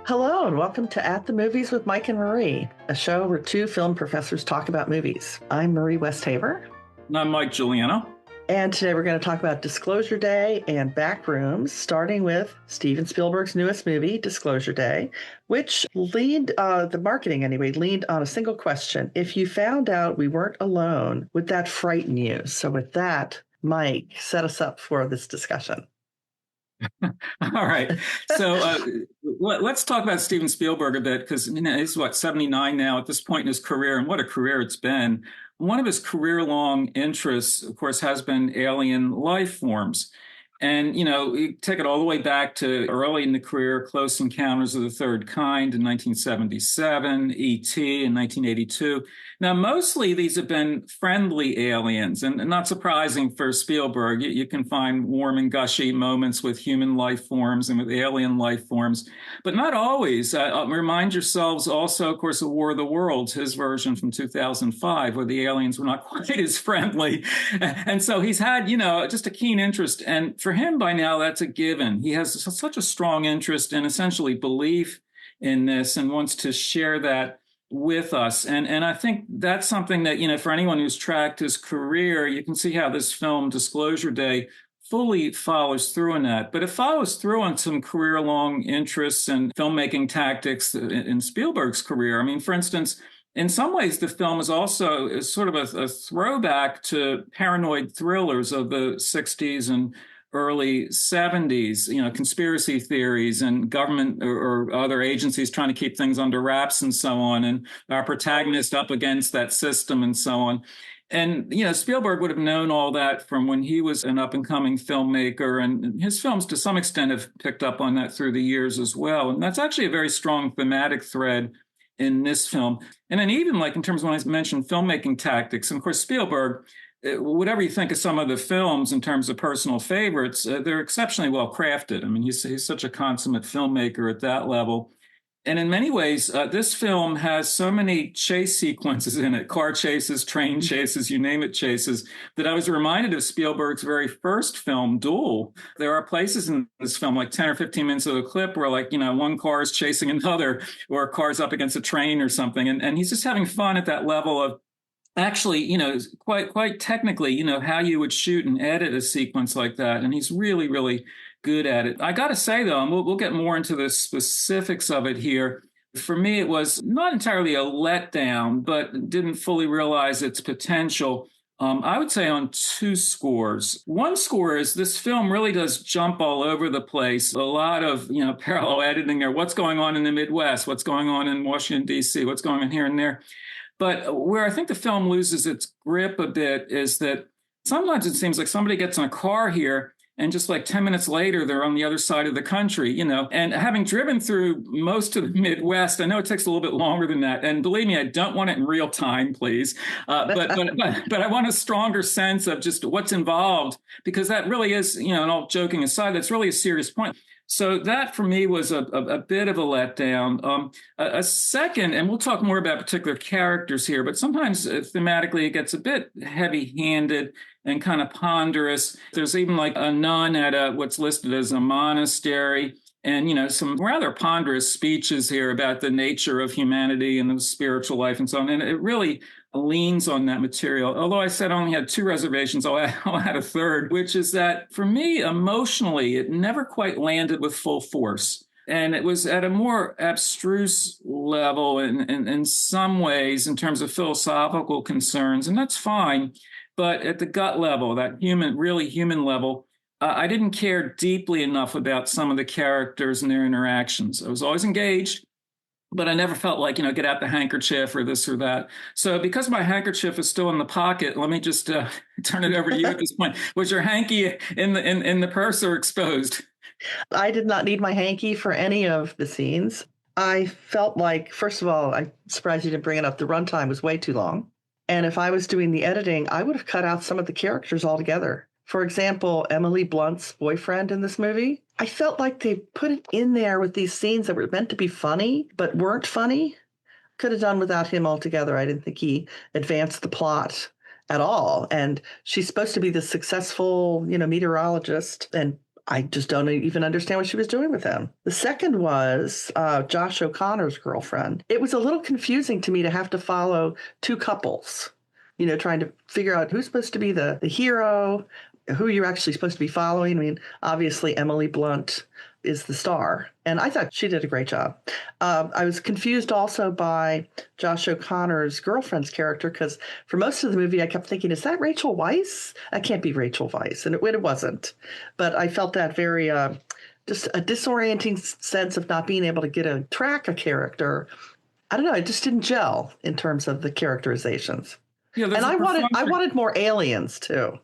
Hello, and welcome to At the Movies with Mike and Marie, a show where two film professors talk about movies. I'm Marie Westhaver. And I'm Mike Giuliano. And today we're going to talk about Disclosure Day and Backrooms, starting with Steven Spielberg's newest movie, Disclosure Day, which the marketing anyway, leaned on a single question. If you found out we weren't alone, would that frighten you? So with that, Mike, set us up for this discussion. All right. So let's talk about Steven Spielberg a bit, because he's 79 now at this point in his career, and what a career it's been. One of his career-long interests, of course, has been alien life forms. And, you take it all the way back to early in the career, Close Encounters of the Third Kind in 1977, E.T. in 1982. Now, mostly these have been friendly aliens, and not surprising for Spielberg. You can find warm and gushy moments with human life forms and with alien life forms, but not always. Remind yourselves also, of course, of War of the Worlds, his version from 2005, where the aliens were not quite as friendly. And so he's had, just a keen interest. And for him, by now, that's a given. He has such a strong interest and essentially belief in this and wants to share that with us. And I think that's something that, for anyone who's tracked his career, you can see how this film, Disclosure Day, fully follows through on that. But it follows through on some career-long interests and filmmaking tactics in Spielberg's career. I mean, for instance, in some ways, the film is also sort of a throwback to paranoid thrillers of the 60s and early 70s, conspiracy theories and government or other agencies trying to keep things under wraps and so on, and our protagonist up against that system and so on. And, Spielberg would have known all that from when he was an up-and-coming filmmaker, and his films, to some extent, have picked up on that through the years as well. And that's actually a very strong thematic thread in this film. And then even in terms of when I mentioned filmmaking tactics, and of course, Spielberg, whatever you think of some of the films in terms of personal favorites, they're exceptionally well crafted. I mean, he's such a consummate filmmaker at that level. And in many ways, this film has so many chase sequences in it, car chases, train chases, you name it, chases, that I was reminded of Spielberg's very first film, Duel. There are places in this film, like 10 or 15 minutes of the clip where one car is chasing another, or a car's up against a train or something. And he's just having fun at that level of actually, quite technically, how you would shoot and edit a sequence like that. And he's really, really good at it. I got to say, though, and we'll get more into the specifics of it here. For me, it was not entirely a letdown, but didn't fully realize its potential. I would say on two scores. One score is this film really does jump all over the place. A lot of, parallel editing there. What's going on in the Midwest? What's going on in Washington, D.C.? What's going on here and there? But where I think the film loses its grip a bit is that sometimes it seems like somebody gets in a car here and just 10 minutes later, they're on the other side of the country, and having driven through most of the Midwest, I know it takes a little bit longer than that. And believe me, I don't want it in real time, please. But I want a stronger sense of just what's involved, because that really is, and all joking aside, that's really a serious point. So that for me was a bit of a letdown. A second, and we'll talk more about particular characters here, but sometimes thematically it gets a bit heavy-handed and kind of ponderous. There's even a nun at what's listed as a monastery, and some rather ponderous speeches here about the nature of humanity and the spiritual life and so on. And it really leans on that material. Although I said I only had two reservations, I'll add a third, which is that for me, emotionally, it never quite landed with full force. And it was at a more abstruse level in some ways in terms of philosophical concerns, and that's fine. But at the gut level, that really human level, I didn't care deeply enough about some of the characters and their interactions. I was always engaged, but I never felt like, get out the handkerchief or this or that. So because my handkerchief is still in the pocket, let me just turn it over to you at this point. Was your hanky in the purse or exposed? I did not need my hanky for any of the scenes. I felt like, first of all, I'm surprised you didn't bring it up. The runtime was way too long. And if I was doing the editing, I would have cut out some of the characters altogether. For example, Emily Blunt's boyfriend in this movie, I felt like they put it in there with these scenes that were meant to be funny, but weren't funny. Could have done without him altogether. I didn't think he advanced the plot at all. And she's supposed to be the successful, meteorologist. And I just don't even understand what she was doing with him. The second was Josh O'Connor's girlfriend. It was a little confusing to me to have to follow two couples, trying to figure out who's supposed to be the hero, who you're actually supposed to be following. I mean, obviously, Emily Blunt is the star, and I thought she did a great job. I was confused also by Josh O'Connor's girlfriend's character, because for most of the movie, I kept thinking, is that Rachel Weisz? That can't be Rachel Weisz, and it wasn't. But I felt that very just a disorienting sense of not being able to track a character. I don't know, it just didn't gel in terms of the characterizations. Yeah, and I wanted more aliens too.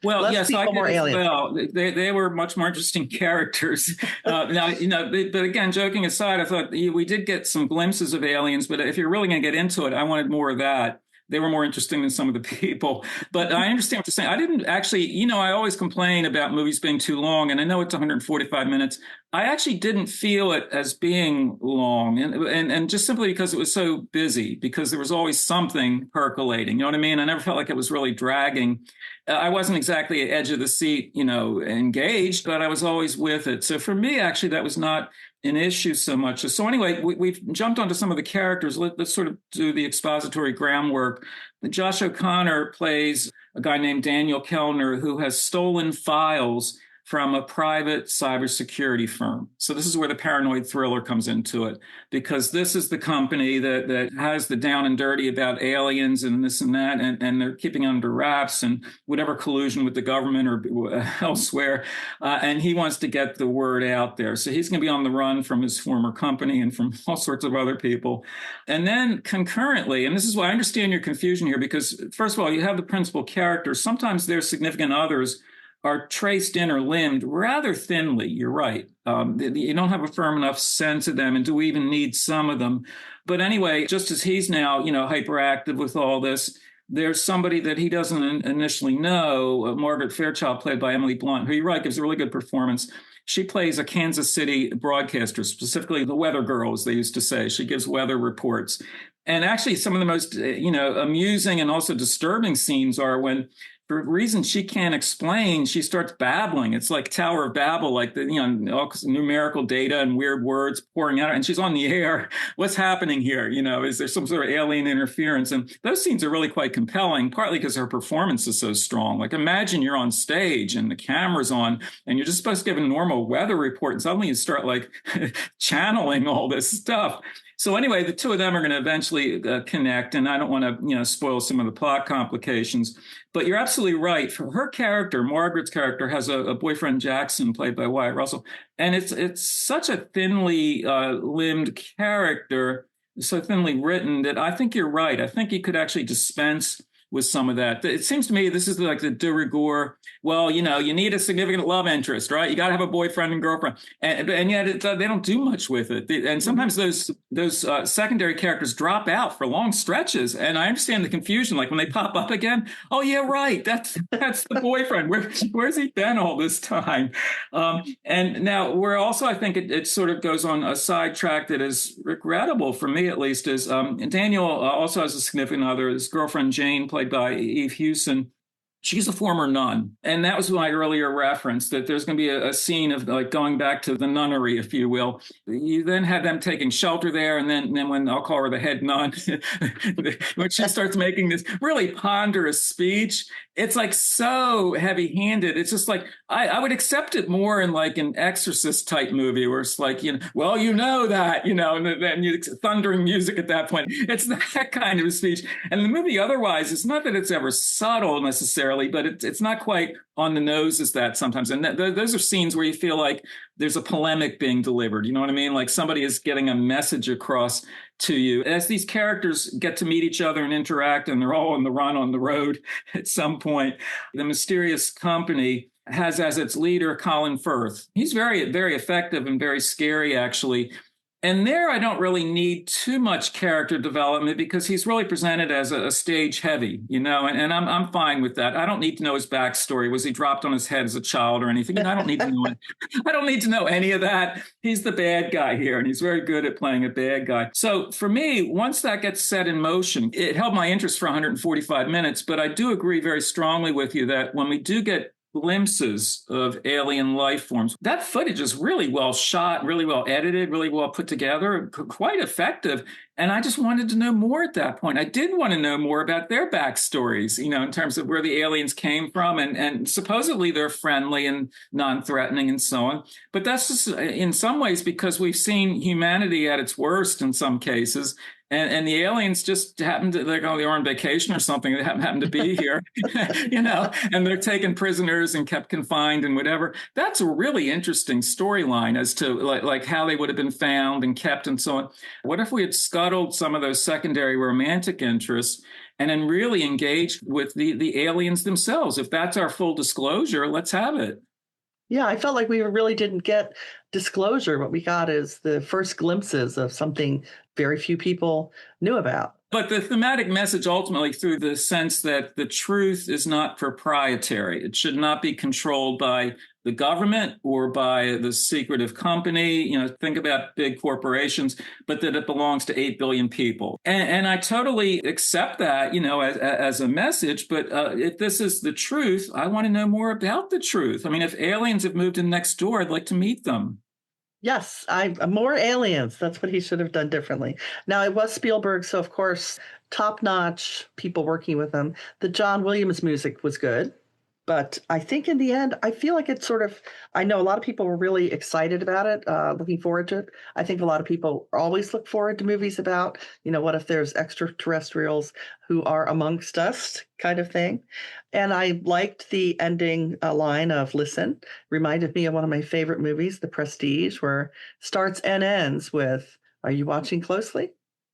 Well, yes, I did as well. They were much more interesting characters. Now, but again, joking aside, I thought we did get some glimpses of aliens, but if you're really going to get into it, I wanted more of that. They were more interesting than some of the people. But I understand what you're saying. I didn't actually, I always complain about movies being too long, and I know it's 145 minutes. I actually didn't feel it as being long, and just simply because it was so busy, because there was always something percolating. You know what I mean? I never felt like it was really dragging. I wasn't exactly at edge of the seat, engaged, but I was always with it. So for me, actually, that was not an issue so much. So anyway, we've jumped onto some of the characters. Let's sort of do the expository groundwork. Josh O'Connor plays a guy named Daniel Kellner, who has stolen files from a private cybersecurity firm. So this is where the paranoid thriller comes into it, because this is the company that has the down and dirty about aliens and this and that, and they're keeping it under wraps and whatever collusion with the government or elsewhere. And he wants to get the word out there. So he's going to be on the run from his former company and from all sorts of other people. And then concurrently, and this is why I understand your confusion here, because first of all, you have the principal characters. Sometimes their significant others are traced in or limbed rather thinly. You're right. You don't have a firm enough sense of them. And do we even need some of them? But anyway, just as he's now, hyperactive with all this, there's somebody that he doesn't initially know, Margaret Fairchild, played by Emily Blunt, who you're right, gives a really good performance. She plays a Kansas City broadcaster, specifically the weather girl, as they used to say. She gives weather reports. And actually, some of the most, amusing and also disturbing scenes are when, for reasons she can't explain, she starts babbling. It's like Tower of Babel, like the all numerical data and weird words pouring out, and she's on the air. What's happening here? Is there some sort of alien interference? And those scenes are really quite compelling, partly because her performance is so strong. Like, imagine you're on stage and the camera's on, and you're just supposed to give a normal weather report, and suddenly you start like channeling all this stuff. So anyway, the two of them are going to eventually connect, and I don't want to, spoil some of the plot complications. But you're absolutely right. For her character, Margaret's character, has a boyfriend, Jackson, played by Wyatt Russell, and it's such a thinly limbed character, so thinly written, that I think you're right. I think you could actually dispense with some of that. It seems to me this is like the de rigueur. Well, you need a significant love interest, right? You got to have a boyfriend and girlfriend, and yet they don't do much with it. And sometimes those secondary characters drop out for long stretches. And I understand the confusion, like when they pop up again. Oh yeah, right. That's the boyfriend. Where's he been all this time? And now we're also, I think it sort of goes on a sidetrack that is regrettable for me, at least, is Daniel also has a significant other. His girlfriend Jane, played by Eve Hewson. She's a former nun. And that was my earlier reference, that there's going to be a scene of like going back to the nunnery, if you will. You then had them taking shelter there. And then when I'll call her the head nun, when she starts making this really ponderous speech, it's like so heavy handed. It's just like, I would accept it more in like an Exorcist type movie where it's like, well, that, and then thundering music at that point. It's that kind of a speech. And the movie otherwise, it's not that it's ever subtle necessarily, but it's not quite on the nose as that sometimes. And those are scenes where you feel like there's a polemic being delivered. You know what I mean? Like somebody is getting a message across to you. As these characters get to meet each other and interact, and they're all on the run on the road at some point, the mysterious company has as its leader Colin Firth. He's very, very effective and very scary, actually. And there, I don't really need too much character development because he's really presented as a stage heavy, and I'm fine with that. I don't need to know his backstory. Was he dropped on his head as a child or anything? I don't need to know it. I don't need to know any of that. He's the bad guy here, and he's very good at playing a bad guy. So for me, once that gets set in motion, it held my interest for 145 minutes. But I do agree very strongly with you that when we do get glimpses of alien life forms. That footage is really well shot, really well edited, really well put together, quite effective. And I just wanted to know more at that point. I did want to know more about their backstories, in terms of where the aliens came from. And supposedly they're friendly and non-threatening and so on. But that's just in some ways because we've seen humanity at its worst in some cases. And the aliens just happened to, they were on vacation or something. They happened to be here, and they're taken prisoners and kept confined and whatever. That's a really interesting storyline as to like how they would have been found and kept and so on. What if we had scuttled some of those secondary romantic interests and then really engaged with the aliens themselves? If that's our full disclosure, let's have it. Yeah, I felt like we really didn't get disclosure. What we got is the first glimpses of something very few people knew about. But the thematic message ultimately through the sense that the truth is not proprietary. It should not be controlled by the government or by the secretive company. Think about big corporations, but that it belongs to 8 billion people. And I totally accept that, as a message. But if this is the truth, I want to know more about the truth. I mean, if aliens have moved in next door, I'd like to meet them. Yes, more aliens. That's what he should have done differently. Now, it was Spielberg, so of course, top-notch people working with him. The John Williams music was good, but I think in the end, I feel like it's I know a lot of people were really excited about it, looking forward to it. I think a lot of people always look forward to movies about, what if there's extraterrestrials who are amongst us kind of thing. And I liked the ending line of "Listen." Reminded me of one of my favorite movies, The Prestige, where starts and ends with, "Are you watching closely?"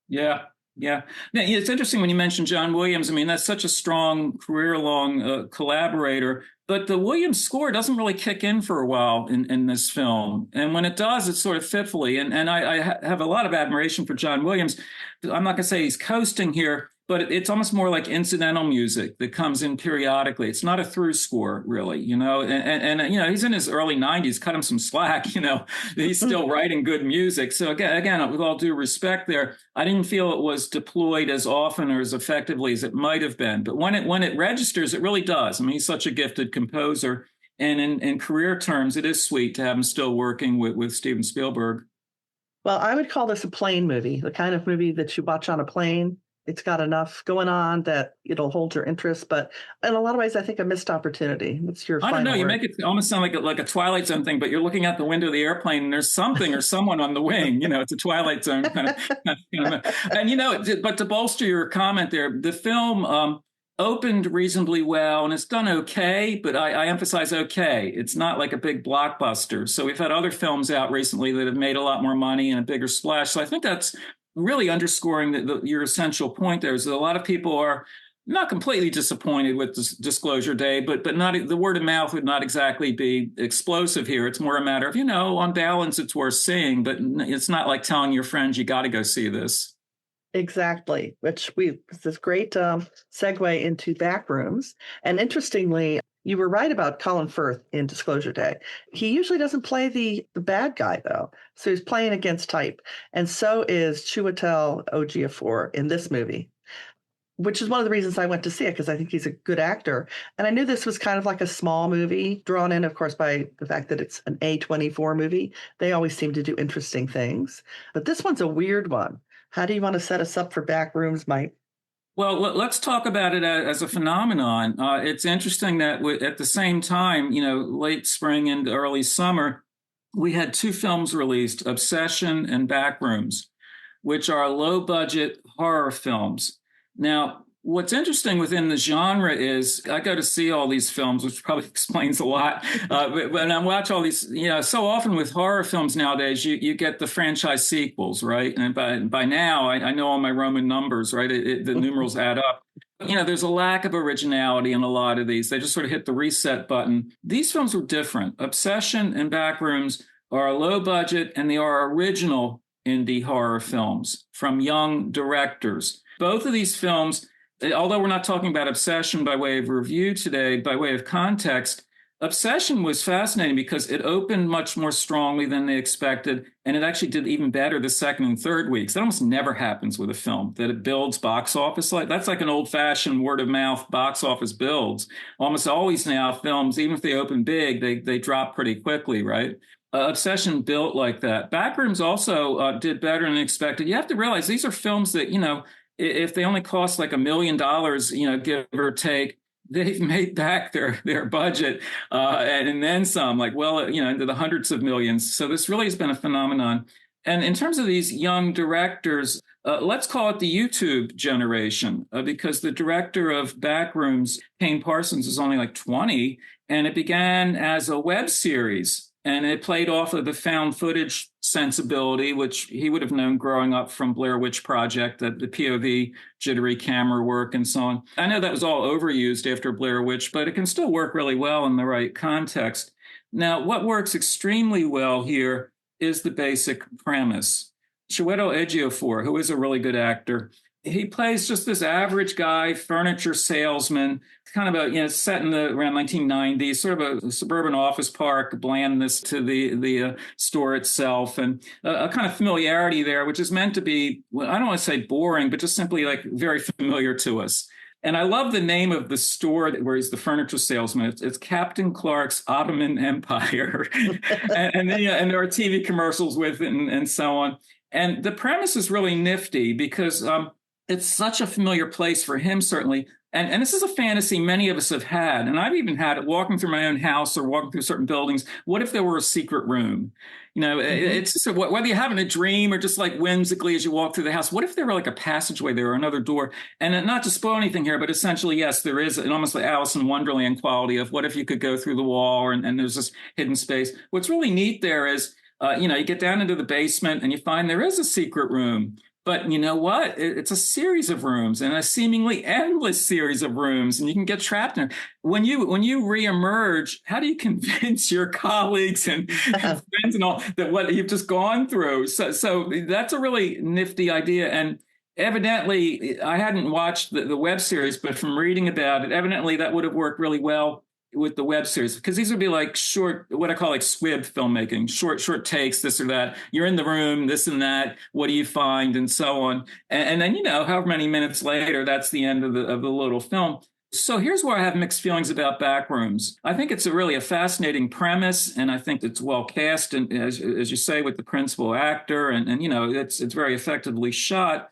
Yeah. Yeah. Now, it's interesting when you mentioned John Williams. I mean, that's such a strong career-long collaborator. But the Williams score doesn't really kick in for a while in this film. And when it does, it's sort of fitfully. And I have a lot of admiration for John Williams. I'm not going to say he's coasting here, but it's almost more like incidental music that comes in periodically. It's not a through score, really, and he's in his early 90s, cut him some slack, he's still writing good music. So again, with all due respect there, I didn't feel it was deployed as often or as effectively as it might have been. But when it registers, it really does. I mean, he's such a gifted composer. And in career terms, it is sweet to have him still working with Steven Spielberg. Well, I would call this a plane movie, the kind of movie that you watch on a plane. It's got enough going on that it'll hold your interest, but in a lot of ways, I think a missed opportunity. What's your final I don't know. word? You make it almost sound like a Twilight Zone thing, but you're looking out the window of the airplane and there's something or someone on the wing. It's a Twilight Zone kind of. And but to bolster your comment there, the film opened reasonably well and it's done okay, but I emphasize okay. It's not like a big blockbuster. So we've had other films out recently that have made a lot more money and a bigger splash. So I think that's really underscoring your essential point there is that a lot of people are not completely disappointed with Disclosure Day, but not the word of mouth would not exactly be explosive here. It's more a matter of, on balance, it's worth seeing, but it's not like telling your friends you got to go see this. Exactly, which this great segue into Backrooms. And interestingly, you were right about Colin Firth in Disclosure Day. He usually doesn't play the bad guy, though. So he's playing against type. And so is Chiwetel Ejiofor in this movie, which is one of the reasons I went to see it, because I think he's a good actor. And I knew this was kind of like a small movie, drawn in, of course, by the fact that it's an A24 movie. They always seem to do interesting things. But this one's a weird one. How do you want to set us up for Backrooms, Mike? Well, let's talk about it as a phenomenon. It's interesting that at the same time, late spring and early summer, we had two films released, Obsession and Backrooms, which are low-budget horror films. Now, what's interesting within the genre is I go to see all these films, which probably explains a lot. But when I watch all these, so often with horror films nowadays, you get the franchise sequels, right? And by now, I know all my Roman numbers, right? The numerals add up. There's a lack of originality in a lot of these. They just sort of hit the reset button. These films were different. Obsession and Backrooms are low budget, and they are original indie horror films from young directors. Both of these films, although we're not talking about Obsession by way of review today, by way of context, Obsession was fascinating because it opened much more strongly than they expected, and it actually did even better the second and third weeks. That almost never happens with a film, that it builds box office. Like that's like an old-fashioned word-of-mouth box office builds. Almost always now, films, even if they open big, they drop pretty quickly, right? Obsession built like that. Backrooms also did better than expected. You have to realize these are films that, if they only cost like $1 million, give or take, they've made back their budget and then some, like into the hundreds of millions. So this really has been a phenomenon. And in terms of these young directors, let's call it the YouTube generation, because the director of Backrooms, Kane Parsons, is only like 20, and it began as a web series. And it played off of the found footage sensibility, which he would have known growing up from Blair Witch Project, the POV, jittery camera work, and so on. I know that was all overused after Blair Witch, but it can still work really well in the right context. Now, what works extremely well here is the basic premise. Chiwetel Ejiofor, who is a really good actor, he plays just this average guy, furniture salesman, kind of set in the around 1990s, sort of a suburban office park, blandness to the store itself, and a kind of familiarity there, which is meant to be, well, I don't want to say boring, but just simply like very familiar to us. And I love the name of the store where he's the furniture salesman. It's Captain Clark's Ottoman Empire, and there are TV commercials with it and so on. And the premise is really nifty because it's such a familiar place for him, certainly. And this is a fantasy many of us have had. And I've even had it walking through my own house or walking through certain buildings. What if there were a secret room? It's just whether you're having a dream or just like whimsically as you walk through the house, what if there were like a passageway there or another door? And not to spoil anything here, but essentially, yes, there is an almost like Alice in Wonderland quality of what if you could go through the wall and there's this hidden space. What's really neat there is, you get down into the basement and you find there is a secret room. But you know what? It's a series of rooms and a seemingly endless series of rooms, and you can get trapped in it. When you reemerge, how do you convince your colleagues and friends and all that what you've just gone through? So that's a really nifty idea. And evidently, I hadn't watched the web series, but from reading about it, evidently that would have worked really well with the web series, because these would be like short, what I call like squib filmmaking, short takes, this or that. You're in the room, this and that. What do you find, and so on. And then however many minutes later, that's the end of the little film. So here's where I have mixed feelings about Backrooms. I think it's really a fascinating premise, and I think it's well cast, and as you say, with the principal actor, and it's very effectively shot.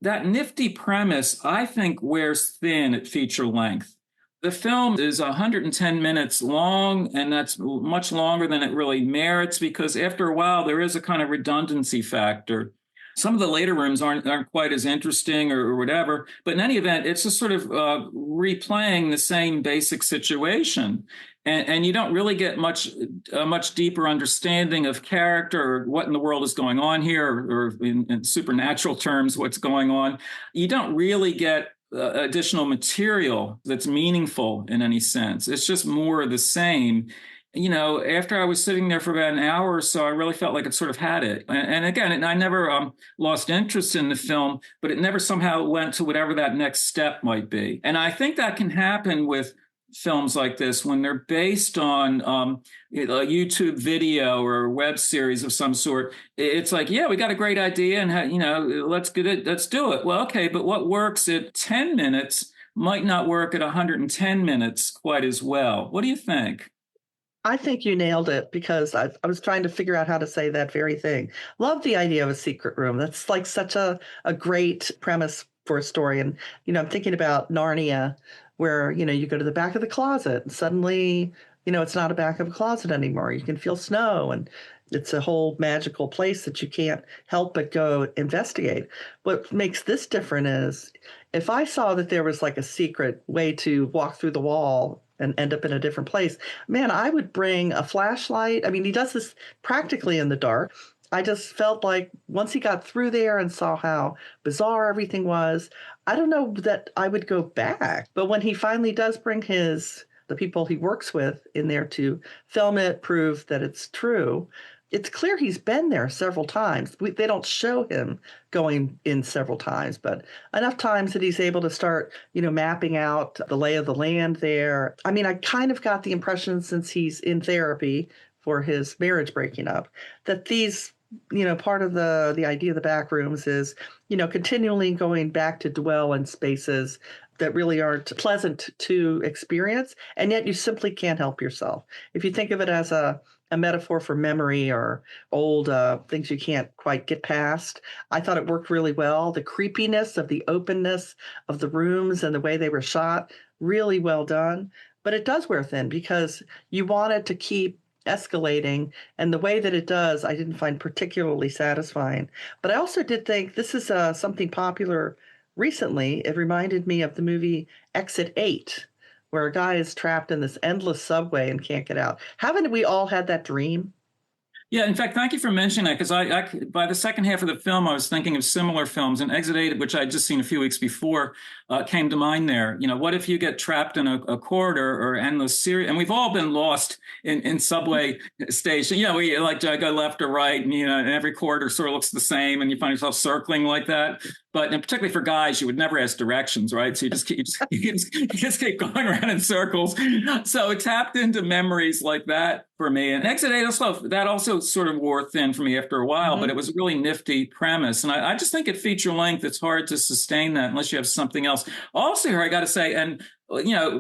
That nifty premise, I think, wears thin at feature length. The film is 110 minutes long, and that's much longer than it really merits because after a while, there is a kind of redundancy factor. Some of the later rooms aren't quite as interesting or whatever, but in any event, it's just sort of replaying the same basic situation. And you don't really get a much deeper understanding of character or what in the world is going on here, or in supernatural terms, what's going on. You don't really get additional material that's meaningful in any sense. It's just more of the same. After I was sitting there for about an hour or so, I really felt like it sort of had it. And again, I never lost interest in the film, but it never somehow went to whatever that next step might be. And I think that can happen with films like this when they're based on a YouTube video or a web series of some sort. It's like, yeah, we got a great idea and let's do it. Well, okay, but what works at 10 minutes might not work at 110 minutes quite as well. What do you think? I think you nailed it, because I was trying to figure out how to say that very thing. Love the idea of a secret room. That's like such a great premise for a story. And, I'm thinking about Narnia, where, you go to the back of the closet and suddenly, it's not a back of a closet anymore. You can feel snow, and it's a whole magical place that you can't help but go investigate. What makes this different is if I saw that there was like a secret way to walk through the wall and end up in a different place, man, I would bring a flashlight. I mean, he does this practically in the dark. I just felt like once he got through there and saw how bizarre everything was, I don't know that I would go back. But when he finally does bring the people he works with in there to film it, prove that it's true, it's clear he's been there several times. They don't show him going in several times, but enough times that he's able to start, mapping out the lay of the land there. I mean, I kind of got the impression, since he's in therapy for his marriage breaking up, that these, part of the idea of the back rooms is, continually going back to dwell in spaces that really aren't pleasant to experience, and yet you simply can't help yourself. If you think of it as a metaphor for memory or old things you can't quite get past, I thought it worked really well. The creepiness of the openness of the rooms and the way they were shot, really well done. But it does wear thin because you want it to keep escalating, and the way that it does, I didn't find particularly satisfying. But I also did think this is something popular recently. It reminded me of the movie Exit 8, where a guy is trapped in this endless subway and can't get out. Haven't we all had that dream? Yeah, in fact, thank you for mentioning that, because I by the second half of the film, I was thinking of similar films, and Exit 8, which I'd just seen a few weeks before, came to mind there. What if you get trapped in a corridor or endless series? And we've all been lost in subway stations. We like to go left or right, and every corridor sort of looks the same, and you find yourself circling like that. But particularly for guys, you would never ask directions, right? So you just keep going around in circles. So it tapped into memories like that for me. And Exit 8 that also sort of wore thin for me after a while, but it was a really nifty premise. And I just think at feature length, it's hard to sustain that unless you have something else. Also here, I got to say, and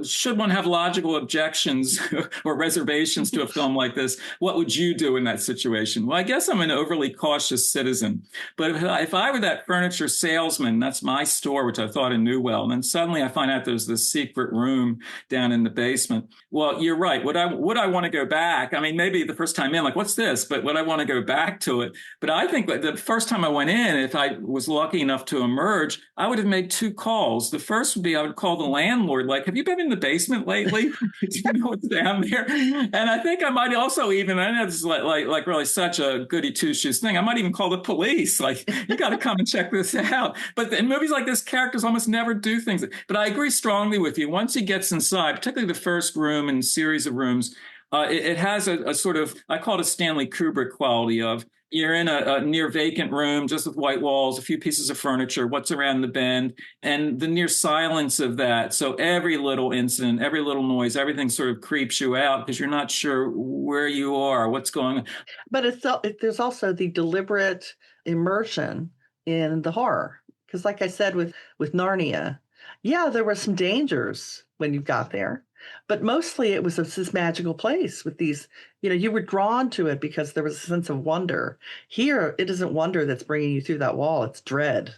should one have logical objections or reservations to a film like this, what would you do in that situation? Well, I guess I'm an overly cautious citizen. But if I were that furniture salesman, that's my store, which I thought I knew well, and then suddenly I find out there's this secret room down in the basement. Well, you're right. Would I want to go back? I mean, maybe the first time in, like, what's this? But would I want to go back to it? But I think the first time I went in, if I was lucky enough to emerge, I would have made 2 calls. The first would be I would call the landlord, like, have you been in the basement lately? Do you know what's down there? And I think I might also even, I know this is like really such a goody two-shoes thing, I might even call the police, like, you got to come and check this out. But in movies like this, characters almost never do things. But I agree strongly with you. Once he gets inside, particularly the first room and series of rooms, it has a sort of, I call it a Stanley Kubrick quality of, you're in a near vacant room, just with white walls, a few pieces of furniture, what's around the bend, and the near silence of that. So every little incident, every little noise, everything sort of creeps you out because you're not sure where you are, what's going on. But there's also the deliberate immersion in the horror. Because like I said with Narnia, yeah, there were some dangers when you got there. But mostly it was this magical place with these, you were drawn to it because there was a sense of wonder. Here, it isn't wonder that's bringing you through that wall. It's dread.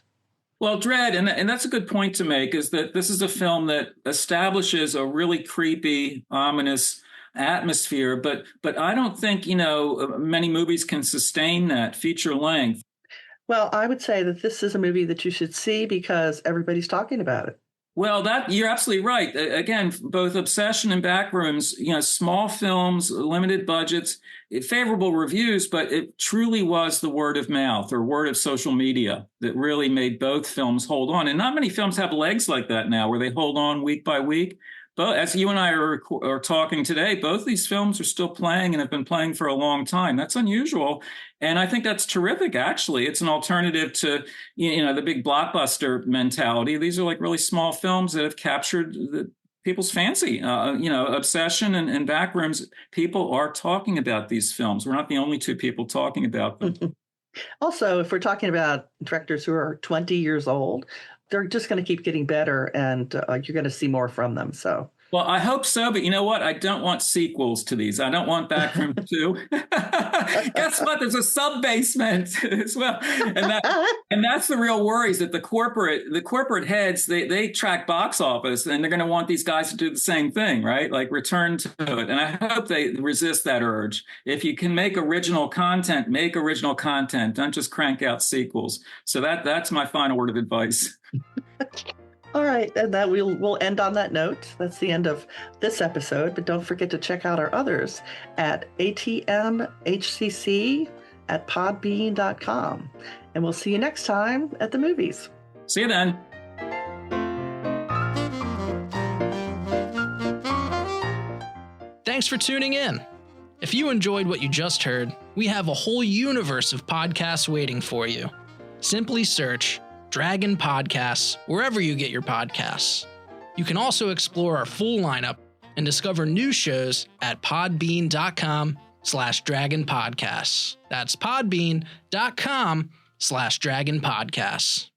Well, dread, and that's a good point to make, is that this is a film that establishes a really creepy, ominous atmosphere. But I don't think, many movies can sustain that feature length. Well, I would say that this is a movie that you should see because everybody's talking about it. Well, you're absolutely right. Again, both Obsession and Backrooms, small films, limited budgets, favorable reviews, but it truly was the word of mouth or word of social media that really made both films hold on. And not many films have legs like that now, where they hold on week by week. But as you and I are talking today, both these films are still playing and have been playing for a long time. That's unusual. And I think that's terrific, actually. It's an alternative to, the big blockbuster mentality. These are like really small films that have captured people's fancy. Obsession and Backrooms, people are talking about these films. We're not the only 2 people talking about them. Also, if we're talking about directors who are 20 years old, they're just going to keep getting better, and you're going to see more from them. So, well, I hope so, but you know what? I don't want sequels to these. I don't want Backrooms 2. Guess what? There's a sub-basement as well, and that's the real worry, is that the corporate heads they track box office, and they're going to want these guys to do the same thing, right? Like return to it. And I hope they resist that urge. If you can make original content, make original content. Don't just crank out sequels. So that's my final word of advice. All right, and that we'll end on that note. That's the end of this episode, but don't forget to check out our others at atmhcc@podbean.com. And we'll see you next time at the movies. See you then. Thanks for tuning in. If you enjoyed what you just heard, we have a whole universe of podcasts waiting for you. Simply search Dragon Podcasts wherever you get your podcasts. You can also explore our full lineup and discover new shows at podbean.com/dragonpodcasts. That's podbean.com/dragonpodcasts.